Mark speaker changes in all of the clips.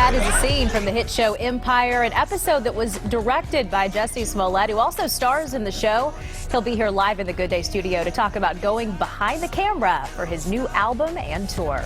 Speaker 1: That is a scene from the hit show Empire, an episode that was directed by Jussie Smollett, who also stars in the show. He'll be here live in the Good Day studio to talk about going behind the camera for his new album and tour.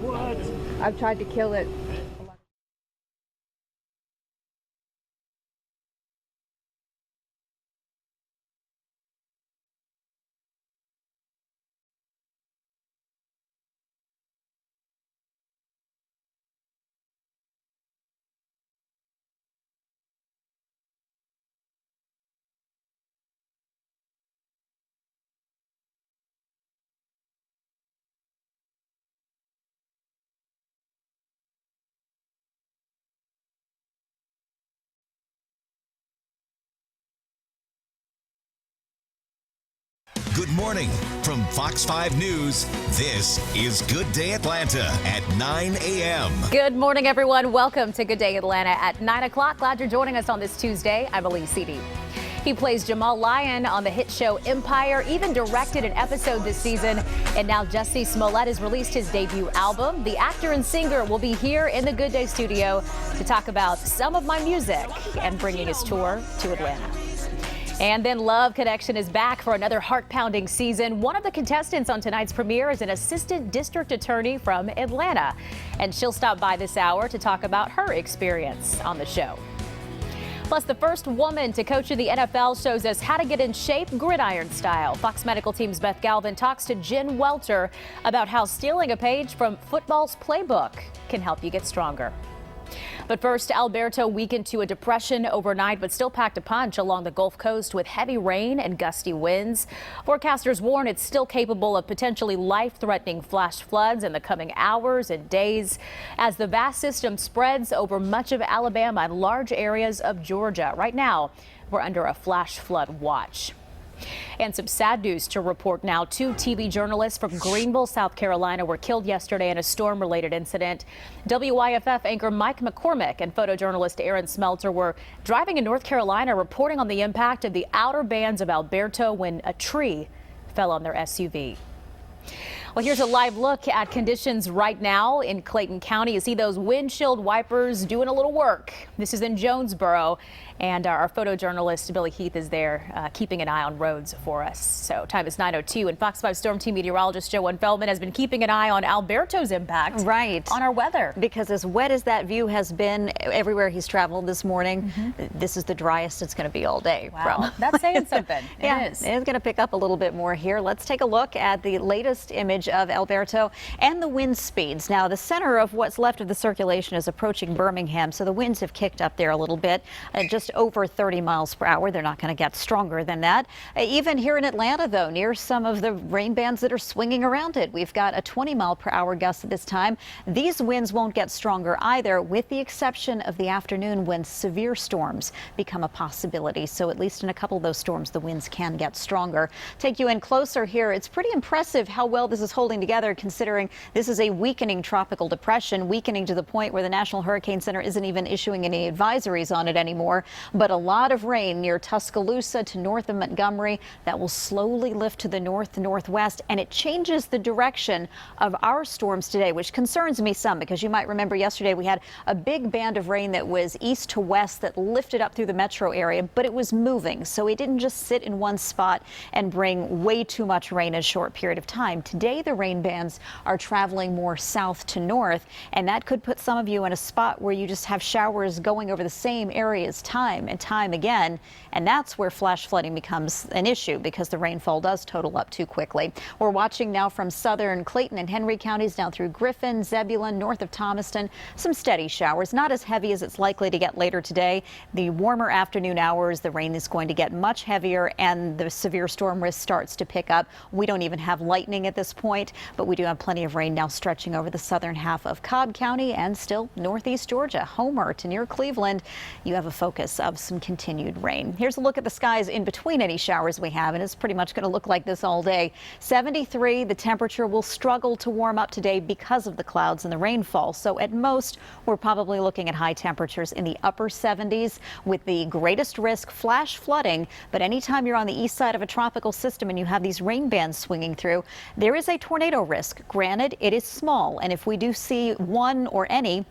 Speaker 2: What? I've tried to kill it.
Speaker 3: Good morning. From Fox 5 News, this is Good Day Atlanta at 9 a.m.
Speaker 1: Good morning, everyone. Welcome to Good Day Atlanta at 9 o'clock. Glad you're joining us on this Tuesday. I'm Elise Seedy. He plays Jamal Lyon on the hit show Empire, even directed an episode this season. And now Jussie Smollett has released his debut album. The actor and singer will be here in the Good Day studio to talk about some of my music and bringing his tour to Atlanta. And then Love Connection is back for another heart-pounding season. One of the contestants on tonight's premiere is an assistant district attorney from Atlanta. And she'll stop by this hour to talk about her experience on the show. Plus, the first woman to coach in the NFL shows us how to get in shape gridiron style. Fox Medical Team's Beth Galvin talks to Jen Welter about how stealing a page from football's playbook can help you get stronger. But first, Alberto weakened to a depression overnight, but still packed a punch along the Gulf Coast with heavy rain and gusty winds. Forecasters warn it's still capable of potentially life-threatening flash floods in the coming hours and days as the vast system spreads over much of Alabama and large areas of Georgia. Right now, we're under a flash flood watch. And some sad news to report now. 2 TV journalists from Greenville, South Carolina were killed yesterday in a storm-related incident. WYFF anchor Mike McCormick and photojournalist Aaron Smelter were driving in North Carolina reporting on the impact of the outer bands of Alberto when a tree fell on their SUV. Well, here's a live look at conditions right now in Clayton County. You see those windshield wipers doing a little work. This is in Jonesboro, and our photojournalist Billy Heath is there keeping an eye on roads for us. So time is 9:02, and Fox 5 Storm Team meteorologist Joanne Feldman has been keeping an eye on Alberto's impact on our weather.
Speaker 4: Because as wet as that view has been everywhere he's traveled this morning, this is the driest it's going to be all day.
Speaker 1: Wow, that's saying something. It is.
Speaker 4: It's going to pick up a little bit more here. Let's take a look at the latest image of Alberto and the wind speeds. Now, the center of what's left of the circulation is approaching Birmingham, so the winds have kicked up there a little bit, just over 30 miles per hour. They're not going to get stronger than that. Even here in Atlanta, though, near some of the rain bands that are swinging around it, we've got a 20-mile-per-hour gust at this time. These winds won't get stronger either, with the exception of the afternoon when severe storms become a possibility. So at least in a couple of those storms, the winds can get stronger. Take you in closer here. It's pretty impressive how well this is holding together, considering this is a weakening tropical depression, weakening to the point where the National Hurricane Center isn't even issuing any advisories on it anymore. But a lot of rain near Tuscaloosa to north of Montgomery that will slowly lift to the northwest, and it changes the direction of our storms today, which concerns me some, because you might remember yesterday we had a big band of rain that was east to west that lifted up through the metro area, but it was moving, so it didn't just sit in one spot and bring way too much rain in a short period of time. Today, the rain bands are traveling more south to north, and that could put some of you in a spot where you just have showers going over the same areas time and time again, and that's where flash flooding becomes an issue, because the rainfall does total up too quickly. We're watching now from southern Clayton and Henry counties down through Griffin, Zebulon, north of Thomaston. Some steady showers, not as heavy as it's likely to get later today. The warmer afternoon hours, the rain is going to get much heavier, and the severe storm risk starts to pick up. We don't even have lightning at this point, but we do have plenty of rain now stretching over the southern half of Cobb County and still northeast Georgia. Homer to near Cleveland, you have a focus of some continued rain. Here's a look at the skies in between any showers we have, and it's pretty much going to look like this all day. 73, the temperature will struggle to warm up today because of the clouds and the rainfall. So at most, we're probably looking at high temperatures in the upper 70s with the greatest risk flash flooding. But anytime you're on the east side of a tropical system and you have these rain bands swinging through, there is a tornado risk. Granted, it is small, and if we do see one or any,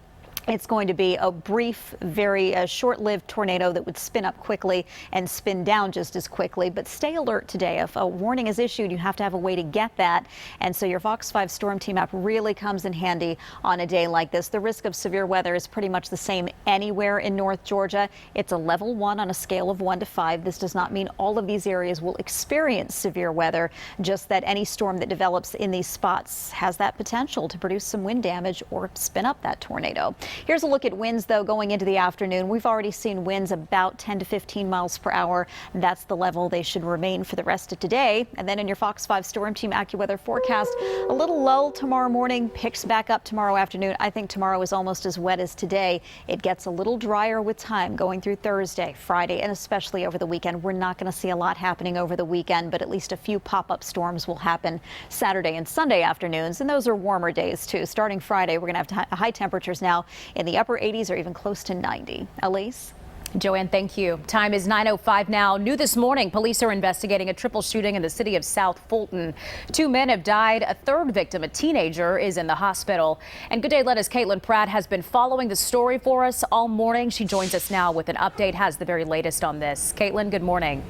Speaker 4: it's going to be a brief, very short-lived tornado that would spin up quickly and spin down just as quickly. But stay alert today. If a warning is issued, you have to have a way to get that. And so your Fox 5 Storm Team app really comes in handy on a day like this. The risk of severe weather is pretty much the same anywhere in North Georgia. It's a level 1 on a scale of 1 to 5. This does not mean all of these areas will experience severe weather, just that any storm that develops in these spots has that potential to produce some wind damage or spin up that tornado. Here's a look at winds, though, going into the afternoon. We've already seen winds about 10 to 15 miles per hour. That's the level they should remain for the rest of today. And then in your Fox 5 Storm Team AccuWeather forecast, a little lull tomorrow morning, picks back up tomorrow afternoon. I think tomorrow is almost as wet as today. It gets a little drier with time going through Thursday, Friday, and especially over the weekend. We're not going to see a lot happening over the weekend, but at least a few pop-up storms will happen Saturday and Sunday afternoons. And those are warmer days, too. Starting Friday, we're going to have high temperatures now in the upper 80s or even close to 90. Elise?
Speaker 1: Joanne, thank you. Time is 9:05 now. New this morning, police are investigating a triple shooting in the city of South Fulton. 2 men have died. A third victim, a teenager, is in the hospital. And Good Day Atlanta's Caitlin Pratt has been following the story for us all morning. She joins us now with an update, has the very latest on this. Caitlin, good morning.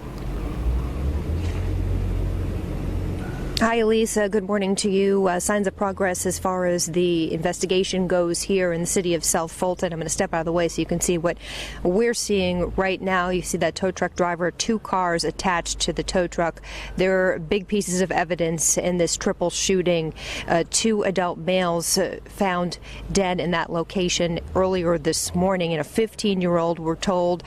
Speaker 5: Hi, Elisa. Good morning to you. Signs of progress as far as the investigation goes here in the city of South Fulton. I'm going to step out of the way so you can see what we're seeing right now. You see that tow truck driver, 2 cars attached to the tow truck. There are big pieces of evidence in this triple shooting. 2 adult males found dead in that location earlier this morning, and a 15-year-old, we're told,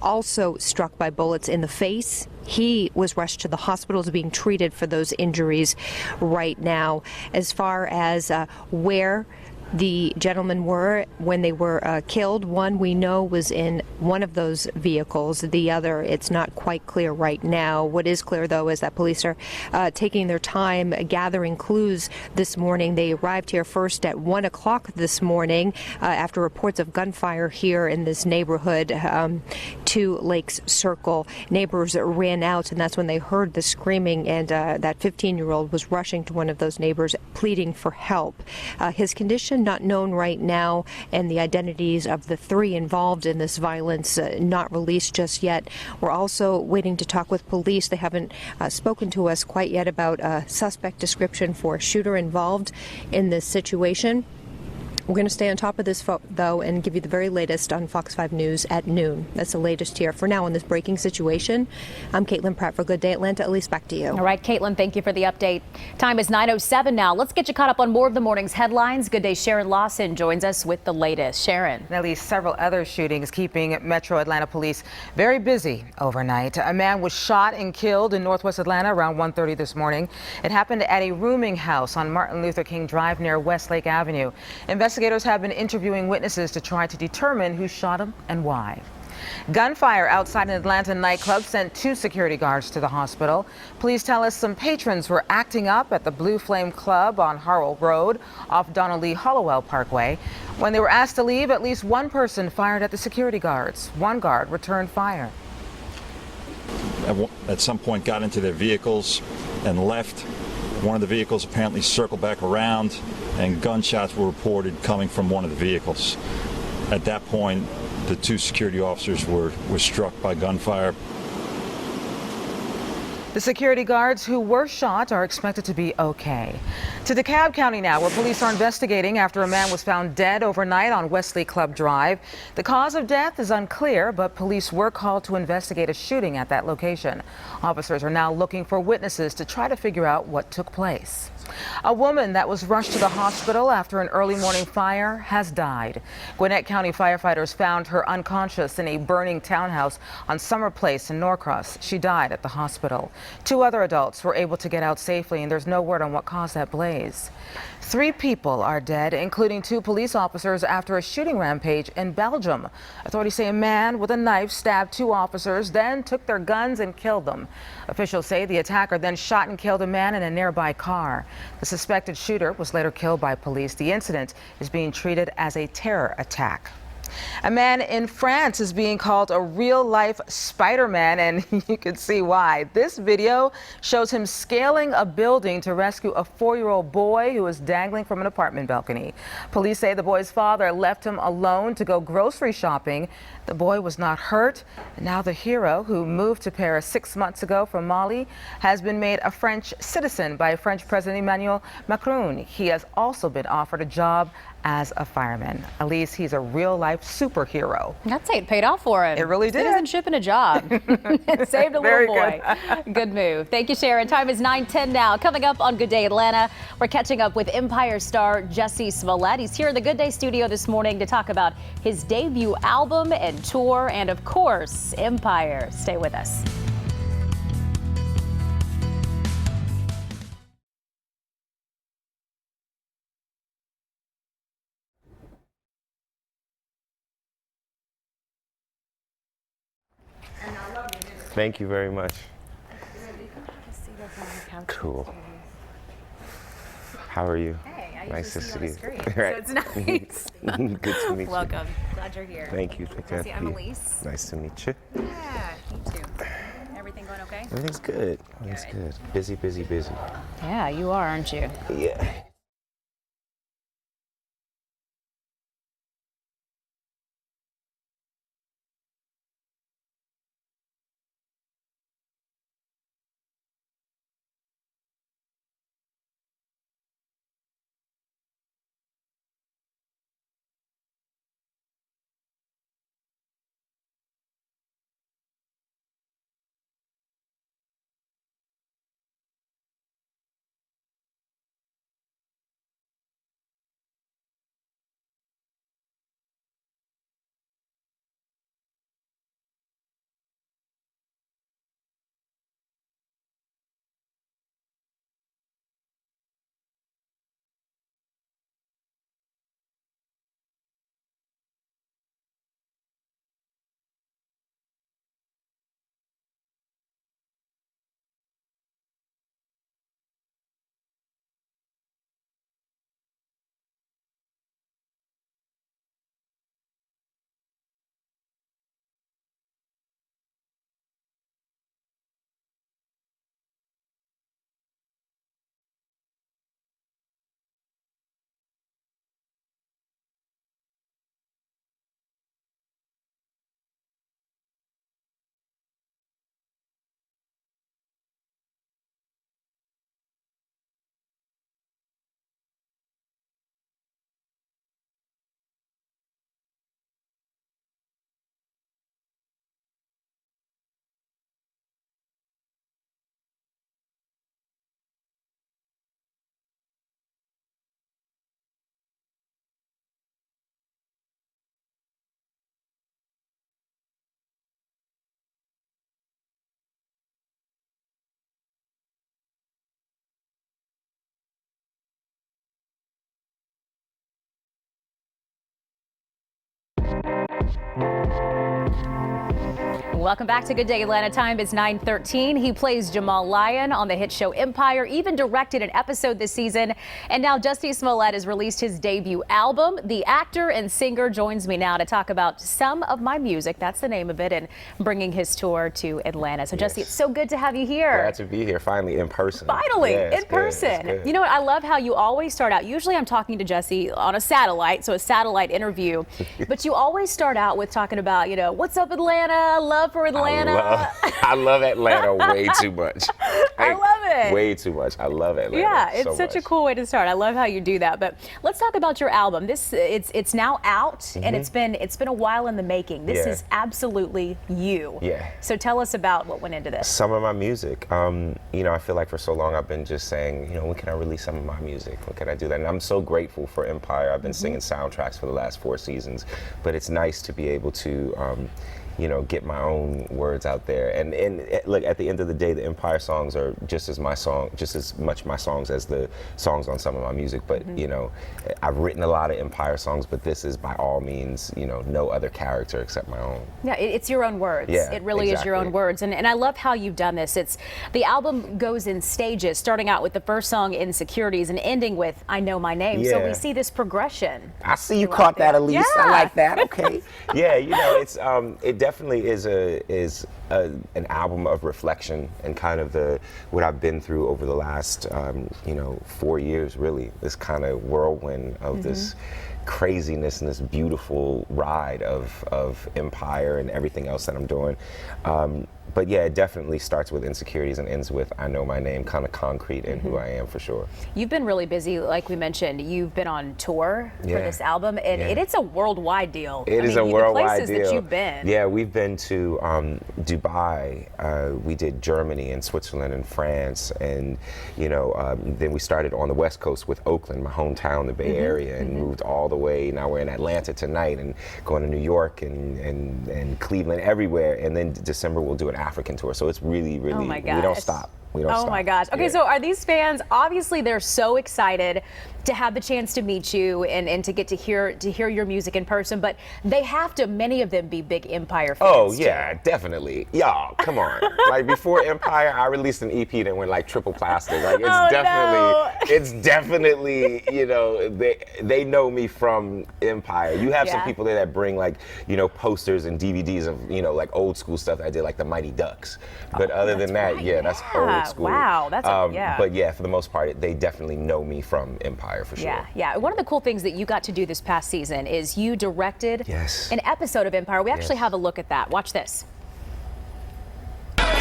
Speaker 5: also struck by bullets in the face. He was rushed to the hospital, is being treated for those injuries right now. As far as where the gentlemen were when they were killed. One we know was in one of those vehicles. The other, it's not quite clear right now. What is clear, though, is that police are taking their time gathering clues this morning. They arrived here first at 1 o'clock this morning after reports of gunfire here in this neighborhood, 2 Lakes Circle. Neighbors ran out, and that's when they heard the screaming, and that 15-year-old was rushing to one of those neighbors pleading for help. His condition not known right now, and the identities of the 3 involved in this violence not released just yet. We're also waiting to talk with police. They haven't spoken to us quite yet about a suspect description for a shooter involved in this situation. We're going to stay on top of this, though, and give you the very latest on Fox 5 News at noon. That's the latest here. For now, on this breaking situation, I'm Caitlin Pratt for Good Day Atlanta. Elise, back to you.
Speaker 1: All right, Caitlin, thank you for the update. Time is 9:07 now. Let's get you caught up on more of the morning's headlines. Good Day Sharon Lawson joins us with the latest. Sharon.
Speaker 6: At least several other shootings keeping Metro Atlanta police very busy overnight. A man was shot and killed in Northwest Atlanta around 1:30 this morning. It happened at a rooming house on Martin Luther King Drive near Westlake Avenue. Investigators have been interviewing witnesses to try to determine who shot him and why. Gunfire outside an Atlanta nightclub sent 2 security guards to the hospital. Police tell us some patrons were acting up at the Blue Flame Club on Harwell Road off Donald Lee Hollowell Parkway. When they were asked to leave, at least one person fired at the security guards. One guard returned fire.
Speaker 7: At some point got into their vehicles and left. One of the vehicles apparently circled back around, and gunshots were reported coming from one of the vehicles. At that point, the 2 security officers were struck by gunfire.
Speaker 6: The security guards who were shot are expected to be okay. To DeKalb County now, where police are investigating after a man was found dead overnight on Wesley Club Drive. The cause of death is unclear, but police were called to investigate a shooting at that location. Officers are now looking for witnesses to try to figure out what took place. A woman that was rushed to the hospital after an early morning fire has died. Gwinnett County firefighters found her unconscious in a burning townhouse on Summer Place in Norcross. She died at the hospital. 2 other adults were able to get out safely, and there's no word on what caused that blaze. 3 people are dead, including 2 police officers, after a shooting rampage in Belgium. Authorities say a man with a knife stabbed 2 officers, then took their guns and killed them. Officials say the attacker then shot and killed a man in a nearby car. The suspected shooter was later killed by police. The incident is being treated as a terror attack. A man in France is being called a real-life Spider-Man, and you can see why. This video shows him scaling a building to rescue a 4-year-old boy who was dangling from an apartment balcony. Police say the boy's father left him alone to go grocery shopping. The boy was not hurt. And now the hero, who moved to Paris 6 months ago from Mali, has been made a French citizen by French President Emmanuel Macron. He has also been offered a job as a fireman. Elise, he's a real-life superhero.
Speaker 1: I'd say it paid off for him.
Speaker 6: It really did.
Speaker 1: Citizenship and a job. It saved a little boy. Good move. Thank you, Sharon. Time is 9:10 now. Coming up on Good Day Atlanta, we're catching up with Empire star Jussie Smollett. He's here in the Good Day studio this morning to talk about his debut album and tour, and of course, Empire. Stay with us.
Speaker 8: Thank you very much. Cool. How are you?
Speaker 1: Hey,
Speaker 8: nice to see you.
Speaker 1: Right. So it's nice.
Speaker 8: Good to meet you.
Speaker 1: Welcome. Glad you're here.
Speaker 8: Thank you. Jussie,
Speaker 1: I'm Elise.
Speaker 8: Nice to meet you.
Speaker 1: Yeah, me too. Everything going okay?
Speaker 8: Everything's good. Everything's good. Busy, busy, busy.
Speaker 1: Yeah, you are, aren't you?
Speaker 8: Yeah.
Speaker 1: Welcome back to Good Day Atlanta. Time is 9:13. He plays Jamal Lyon on the hit show Empire, even directed an episode this season. And now Jussie Smollett has released his debut album. The actor and singer joins me now to talk about Some of My Music, that's the name of it, and bringing his tour to Atlanta. So Jussie, it's so good to have you here.
Speaker 8: Glad to be here, finally in person.
Speaker 1: Finally,
Speaker 8: yeah,
Speaker 1: in person. You know what, I love how you always start out. Usually I'm talking to Jussie on a satellite, so a satellite interview. But you always start out with talking about, you know, what's up Atlanta, love for Atlanta.
Speaker 8: I love Atlanta way too much.
Speaker 1: I love it.
Speaker 8: Way too much. I love Atlanta.
Speaker 1: Yeah, it's
Speaker 8: so
Speaker 1: such
Speaker 8: much.
Speaker 1: a cool way to start. I love how you do that. But let's talk about your album. It's now out, and it's been a while in the making. This is absolutely you.
Speaker 8: Yeah.
Speaker 1: So tell us about what went into this.
Speaker 8: Some of my music. You know, I feel like for so long I've been just saying, you know, when can I release some of my music? When can I do that? And I'm so grateful for Empire. I've been singing soundtracks for the last 4 seasons, but it's nice to be able to you know, get my own words out there. And look, at the end of the day, the Empire songs are just as much my songs as the songs on some of my music. But you know, I've written a lot of Empire songs, but this is by all means, you know, no other character except my own.
Speaker 1: Yeah, it's your own words.
Speaker 8: Yeah,
Speaker 1: it really is your own words. And I love how you've done this. The album goes in stages, starting out with the first song, Insecurities, and ending with I Know My Name. So we see this progression.
Speaker 8: I see you caught that, Elise.
Speaker 1: Yeah.
Speaker 8: I like that. Okay. Yeah, you know, it's it definitely is an album of reflection and kind of what I've been through over the last you know, 4 years, really. This kind of whirlwind of this craziness and this beautiful ride of Empire and everything else that I'm doing. But yeah, it definitely starts with Insecurities and ends with I Know My Name, kind of concrete in who I am for sure.
Speaker 1: You've been really busy, like we mentioned. You've been on tour for this album, and it's a worldwide deal.
Speaker 8: It is a worldwide
Speaker 1: the places
Speaker 8: deal.
Speaker 1: that you've been.
Speaker 8: Yeah, we've been to Dubai. We did Germany and Switzerland and France, and you know, then we started on the West Coast with Oakland, my hometown, the Bay Area, and moved all the way. Now we're in Atlanta tonight, and going to New York and Cleveland, everywhere. And then December we'll do an African tour. So it's really, really,
Speaker 1: Oh my
Speaker 8: we don't
Speaker 1: gosh.
Speaker 8: stop. We don't stop.
Speaker 1: Oh my gosh. Okay, so are these fans, obviously they're so excited to have the chance to meet you and to get to hear your music in person, but they have to, many of them, be big Empire fans.
Speaker 8: Oh yeah, definitely. Y'all, come on. Like before Empire, I released an EP that went like triple plastic. Like it's definitely, you know, they know me from Empire. You have some people there that bring like, you know, posters and DVDs of, you know, like old school stuff that I did, like the Mighty Ducks. But other than that, that's old school.
Speaker 1: Wow, that's
Speaker 8: But yeah, for the most part, they definitely know me from Empire for sure.
Speaker 1: Yeah. One of the cool things that you got to do this past season is you directed an episode of Empire. We actually have a look at that. Watch this.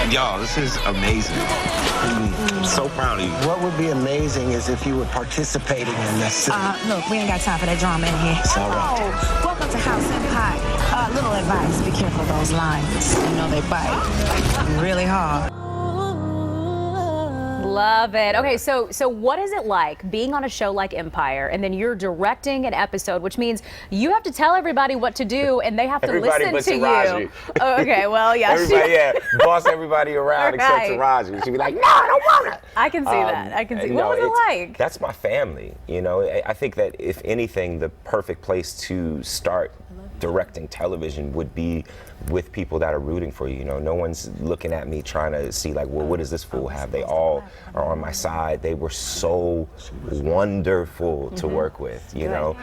Speaker 9: Y'all, this is amazing. I'm so proud of you.
Speaker 10: What would be amazing is if you were participating in this.
Speaker 11: Look, we ain't got time for that drama in here.
Speaker 10: It's all right.
Speaker 11: Welcome to House Empire. Little advice, be careful of those lines. You know they bite really hard.
Speaker 1: Love it. Okay, so what is it like being on a show like Empire, and then you're directing an episode, which means you have to tell everybody what to do, and they have to listen to you. Oh, okay, well, yeah.
Speaker 8: Boss everybody around except Taraji. She'd be like, no, I don't want it.
Speaker 1: I can see that. I can see. What was it like?
Speaker 8: That's my family. You know, I think that if anything, the perfect place to start directing television would be with people that are rooting for you. You know, no one's looking at me trying to see like, well, what does this fool have? They all are on my side. They were so wonderful to work with, you know?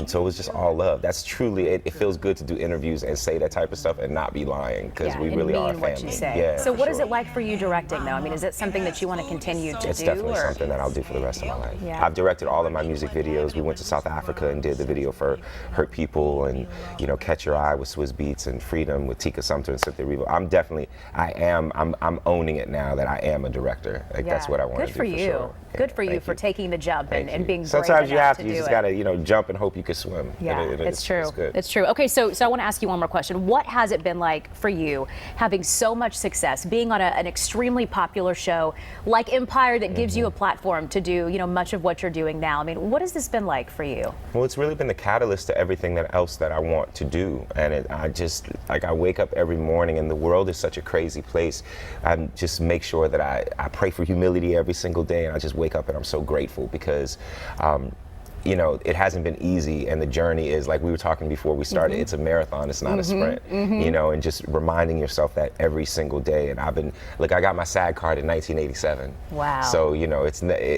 Speaker 8: So it was just all love. That's truly, it feels good to do interviews and say that type of stuff and not be lying, because we really are a family.
Speaker 1: What you say.
Speaker 8: Yeah,
Speaker 1: so what is it like for you directing though? I mean, is it something that you want to continue to do?
Speaker 8: It's definitely something that I'll do for the rest of my life.
Speaker 1: Yeah.
Speaker 8: I've directed all of my music videos. We went to South Africa and did the video for Hurt People and, you know, Catch Your Eye with Swizz Beatz and Freedom with Tika Sumpter and Cynthia Erivo. I'm owning it now that I am a director. Like that's what I want to do for sure.
Speaker 1: Good for you for taking the jump and being brave
Speaker 8: Sometimes you have
Speaker 1: to
Speaker 8: to. You
Speaker 1: do
Speaker 8: just
Speaker 1: it.
Speaker 8: gotta, you know, jump and hope you can swim.
Speaker 1: Yeah, it's true.
Speaker 8: It's good.
Speaker 1: It's true. Okay, so I want to ask you one more question. What has it been like for you having so much success, being on an extremely popular show like Empire that gives you a platform to do, you know, much of what you're doing now? I mean, what has this been like for you?
Speaker 8: Well, it's really been the catalyst to everything else that I want to do, and I wake up every morning, and the world is such a crazy place. I just make sure that I pray for humility every single day, and I just wake up and I'm so grateful because you know, it hasn't been easy, and the journey is, like we were talking before we started, it's a marathon, it's not a sprint, you know, and just reminding yourself that every single day. And I got my SAG card in 1987.
Speaker 1: Wow.
Speaker 8: So, you know,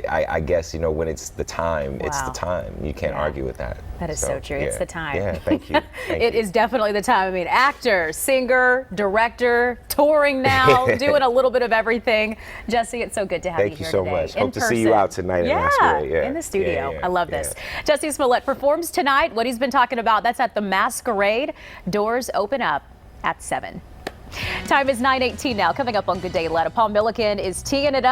Speaker 8: I guess, you know, when it's the time, it's the time. You can't argue with that.
Speaker 1: That is so true. It's the time.
Speaker 8: Yeah, thank you.
Speaker 1: It is definitely the time. I mean, actor, singer, director, touring now, doing a little bit of everything. Jussie, it's so good to have you here today.
Speaker 8: Thank you so much. Hope to see
Speaker 1: person.
Speaker 8: you out tonight at Masquerade.
Speaker 1: In the studio. I love this. Jussie Smollett performs tonight. What he's been talking about, that's at the Masquerade. Doors open up at 7. Time is 9:18 now. Coming up on Good Day Atlanta, Paul Milliken is teeing it up.